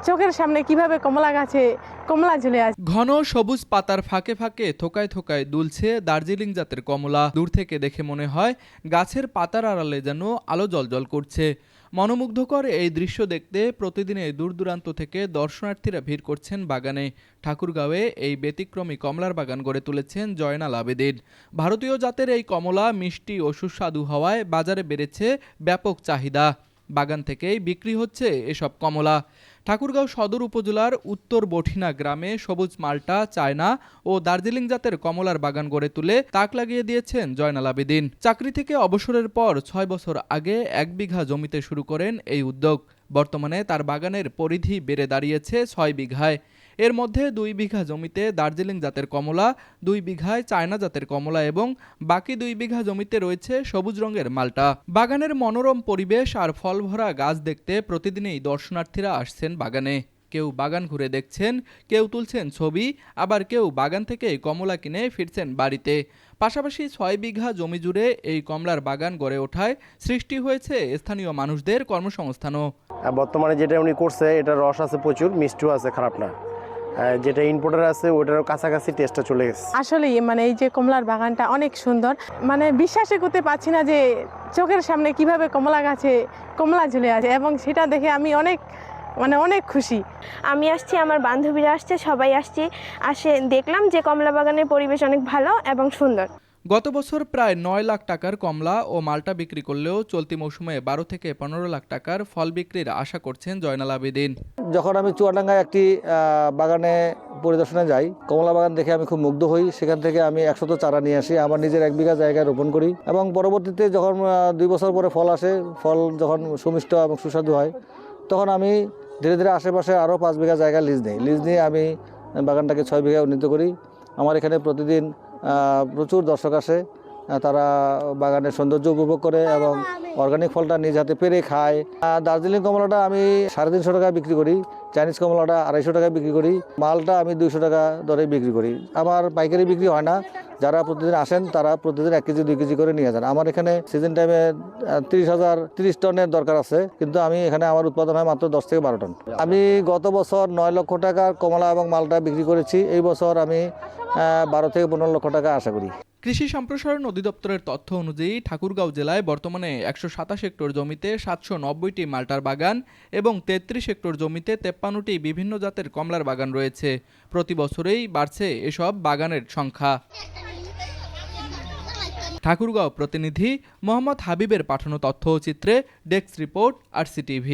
চোখের সামনে কিভাবে কমলা গাছে কমলা ঝুলে আছে। ঘন সবুজ পাতার ফাঁকে ফাঁকে থোকায় থোকায় দুলছে দার্জিলিং জাতের কমলা। দূর থেকে দেখে মনে হয় গাছের পাতার আড়ালে যেন আলো জ্বলজ্বল করছে। মনোমুগ্ধকর এই দৃশ্য দেখতে প্রতিদিনে দূর দূরান্ত থেকে দর্শনার্থীরা ভিড় করছেন বাগানে। ঠাকুরগাঁওয়ে এই ব্যতিক্রমী কমলার বাগান গড়ে তুলেছেন জয়নাল আবেদিন। ভারতীয় জাতের এই কমলা মিষ্টি ও সুস্বাদু হওয়ায় বাজারে বেড়েছে ব্যাপক চাহিদা। বাগান থেকেই বিক্রি হচ্ছে এসব কমলা। ঠাকুরগাঁও সদর উপজেলার উত্তর বঠিনা গ্রামে সবুজ মাল্টা, চায়না ও দার্জিলিং জাতের কমলার বাগান গড়ে তুলে তাক লাগিয়ে দিয়েছেন জয়নাল আবেদিন। চাকরি থেকে অবসরের পর ৬ বছর আগে ১ বিঘা জমিতে শুরু করেন এই উদ্যোগ। বর্তমানে তার বাগানের পরিধি বেড়ে দাঁড়িয়েছে ৬ বিঘায়। এর মধ্যে ২ বিঘা জমিতে দার্জিলিং জাতের কমলা, ২ বিঘায় চায়না জাতের কমলা এবং বাকি ২ বিঘা জমিতে রয়েছে সবুজ রঙের মাল্টা। বাগানের মনোরম পরিবেশ আর ফল ভরা গাছ দেখতে প্রতিদিনই দর্শনার্থীরা আসছেন বাগানে। কেউ বাগান ঘুরে দেখছেন, কেউ তুলছেন ছবি, আবার কেউ বাগান থেকে কমলা কিনে ফিরছেন বাড়িতে। পাশাপাশি ৬ বিঘা জমি জুড়ে এই কমলার বাগান গড়ে ওঠায় সৃষ্টি হয়েছে স্থানীয় মানুষদের কর্মসংস্থানও। বর্তমানে যেটা উনি করছে, এটা রস আছে প্রচুর, মিষ্টিও আছে, খারাপ না। যেটা ইম্পোর্টার আছে ওটারও কাছাকাছি টেস্টটা চলে গেছে। আসলে এই যে কমলার বাগানটা অনেক সুন্দর, বিশ্বাসই করতে পারছি না যে চোখের সামনে কিভাবে কমলা গাছে কমলা ঝুলে আছে, এবং সেটা দেখে আমি অনেক খুশি। আমি আসছি, আমার বান্ধবীরা আসছে, সবাই আসে দেখলাম যে কমলা বাগানের পরিবেশ অনেক ভালো এবং সুন্দর। গত বছর প্রায় ৯ লাখ টাকার কমলা ও মাল্টা বিক্রি করলেও চলতি মৌসুমে ১২ থেকে ১৫ লাখ টাকার ফল বিক্রির আশা করছেন জয়নাল আবেদিন। যখন আমি চুয়াডাঙ্গায় একটি বাগানে পরিদর্শনে যাই, কমলা বাগান দেখে আমি খুব মুগ্ধ হই। সেখান থেকে আমি ১০০ চারা নিয়ে আসি, আমার নিজের ১ বিঘা জায়গায় রোপণ করি এবং পরবর্তীতে যখন ২ বছর পরে ফল আসে, ফল যখন সুমিষ্ট এবং সুস্বাদু হয়, তখন আমি ধীরে ধীরে আশেপাশে আরও ৫ বিঘা জায়গা লিজ নিয়ে আমি বাগানটাকে ৬ বিঘায় উন্নীত করি। আমার এখানে প্রতিদিন প্রচুর দর্শক আসে, তারা বাগানের সৌন্দর্য উপভোগ করে এবং অর্গানিক ফলটা নিজ হাতে পেরে খায়। দার্জিলিং কমলাটা আমি ৩৫০ টাকায় বিক্রি করি, চাইনিজ কমলাটা ২৫০ টাকায় বিক্রি করি, মালটা আমি ২০০ টাকা দরে বিক্রি করি। আমার পাইকারি বিক্রি হয় না, যারা প্রতিদিন আসেন তারা প্রতিদিন ১ কেজি ২ কেজি করে নিয়ে যান। আমার এখানে সিজন টাইমে ৩০ টনের দরকার আছে, কিন্তু আমি এখানে আমার উৎপাদন হয় মাত্র ১০ থেকে ১২ টন। আমি গত বছর ৯ লক্ষ টাকার কমলা এবং মালটা বিক্রি করেছি। এই বছর আমি ১২ থেকে ১৫ লক্ষ টাকা আশা করি। কৃষি সম্প্রসারণ অধিদপ্তরের তথ্য অনুযায়ী ঠাকুরগাঁও জেলায় বর্তমানে ১২৭ হেক্টর জমিতে ৭৯০টি মাল্টার বাগান এবং ৩৩ হেক্টর জমিতে ৫৩টি বিভিন্ন জাতের কমলার বাগান রয়েছে। প্রতি বছরেই বাড়ছে এসব বাগানের সংখ্যা। ঠাকুরগাঁও প্রতিনিধি মোহাম্মদ হাবিবের পাঠানো তথ্যচিত্রে ডেস্ক রিপোর্ট, RCTV।